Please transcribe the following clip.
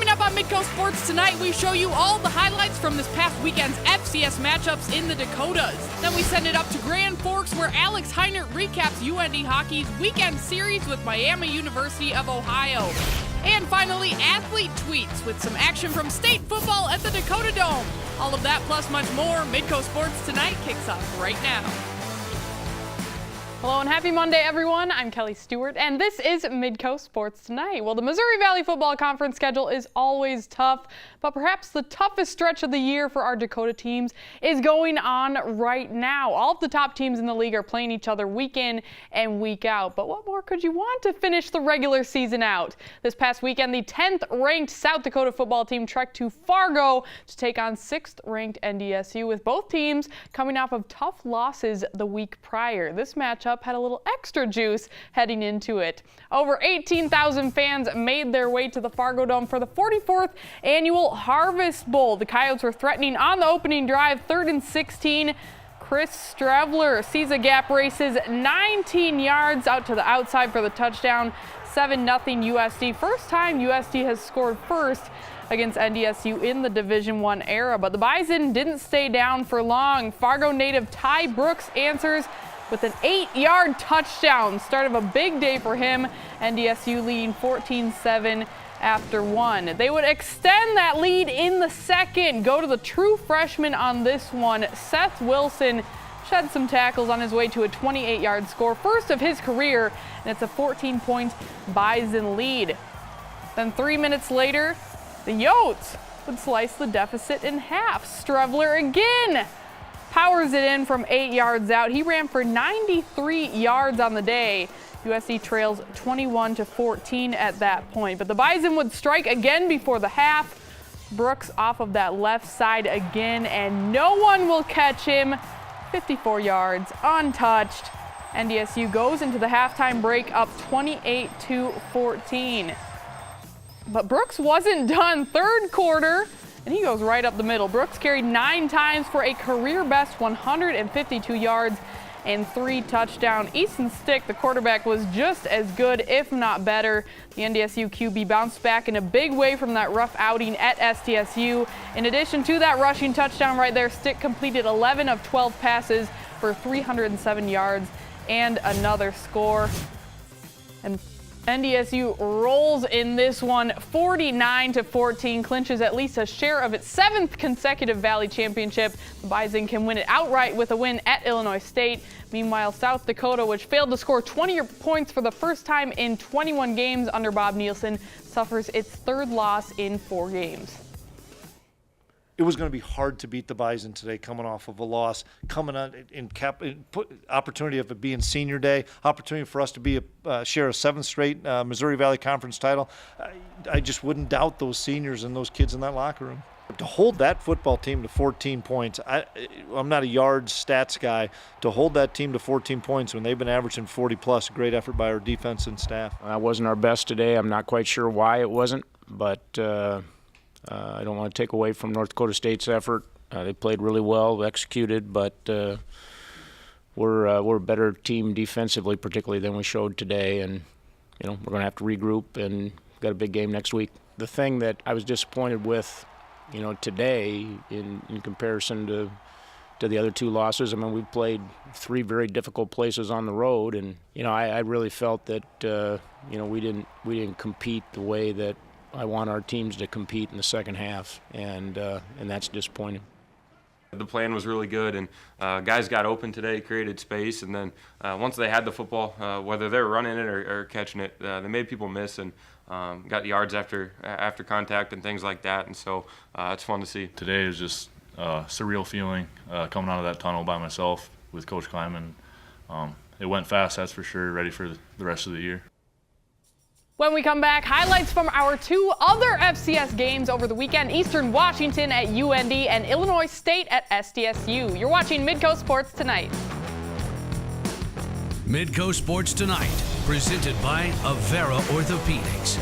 Coming up on Midco Sports tonight, we show you all the highlights from this past weekend's FCS matchups in the Dakotas. Then we send it up to Grand Forks, where Alex Heinert recaps UND hockey's weekend series with Miami University of Ohio. And finally, athlete tweets with some action from state football at the Dakota Dome. All of that plus much more. Midco Sports Tonight kicks off right now. Hello and happy Monday, everyone. I'm Kelly Stewart, and this is Midco Sports Tonight. Well, the Missouri Valley Football Conference schedule is always tough, but perhaps the toughest stretch of the year for our Dakota teams is going on right now. All of the top teams in the league are playing each other week in and week out, but what more could you want to finish the regular season out? This past weekend, the 10th-ranked South Dakota football team trekked to Fargo to take on 6th-ranked NDSU, with both teams coming off of tough losses the week prior. This matchup had a little extra juice heading into it. Over 18,000 fans made their way to the Fargo Dome for the 44th annual Harvest Bowl. The Coyotes were threatening on the opening drive, 3rd and 16. Chris Stravler sees a gap, races 19 yards out to the outside for the touchdown. 7-0 USD. First time USD has scored first against NDSU in the Division I era, but the Bison didn't stay down for long. Fargo native Ty Brooks answers with an 8-yard touchdown. Start of a big day for him. NDSU leading 14-7 after one. They would extend that lead in the second. Go to the true freshman on this one. Seth Wilson shed some tackles on his way to a 28-yard score, first of his career, and it's a 14-point Bison lead. Then 3 minutes later, the Yotes would slice the deficit in half. Stravler again powers it in from 8 yards out. He ran for 93 yards on the day. USD trails 21-14 at that point. But the Bison would strike again before the half. Brooks off of that left side again, and no one will catch him. 54 yards, untouched. NDSU goes into the halftime break up 28-14. But Brooks wasn't done. Third quarter, and he goes right up the middle. Brooks carried 9 times for a career-best 152 yards and 3 touchdowns. Easton Stick, the quarterback, was just as good, if not better. The NDSU QB bounced back in a big way from that rough outing at SDSU. In addition to that rushing touchdown right there, Stick completed 11 of 12 passes for 307 yards and another score. And NDSU rolls in this one, 49-14, clinches at least a share of its 7th consecutive Valley Championship. The Bison can win it outright with a win at Illinois State. Meanwhile, South Dakota, which failed to score 20 points for the first time in 21 games under Bob Nielsen, suffers its 3rd loss in 4 games. It was going to be hard to beat the Bison today, coming off of a loss, coming on in opportunity of it being senior day, opportunity for us to be share a 7th straight Missouri Valley Conference title. I just wouldn't doubt those seniors and those kids in that locker room. To hold that football team to 14 points, I'm not a yards stats guy. To hold that team to 14 points when they've been averaging 40+, great effort by our defense and staff. That wasn't our best today. I'm not quite sure why it wasn't, but I don't want to take away from North Dakota State's effort. They played really well, executed, but we're a better team defensively, particularly than we showed today. And we're going to have to regroup, and we've got a big game next week. The thing that I was disappointed with, today in comparison to the other 2 losses. I mean, we played 3 very difficult places on the road, and I really felt that we didn't compete the way that I want our teams to compete in the second half, and that's disappointing. The plan was really good, and guys got open today, created space, and then once they had the football, whether they were running it or catching it, they made people miss and got yards after contact and things like that, and so it's fun to see. Today is just a surreal feeling coming out of that tunnel by myself with Coach Kleiman. It went fast, that's for sure, ready for the rest of the year. When we come back, highlights from our 2 other FCS games over the weekend: Eastern Washington at UND and Illinois State at SDSU. You're watching Midco Sports Tonight. Midco Sports Tonight, presented by Avera Orthopedics.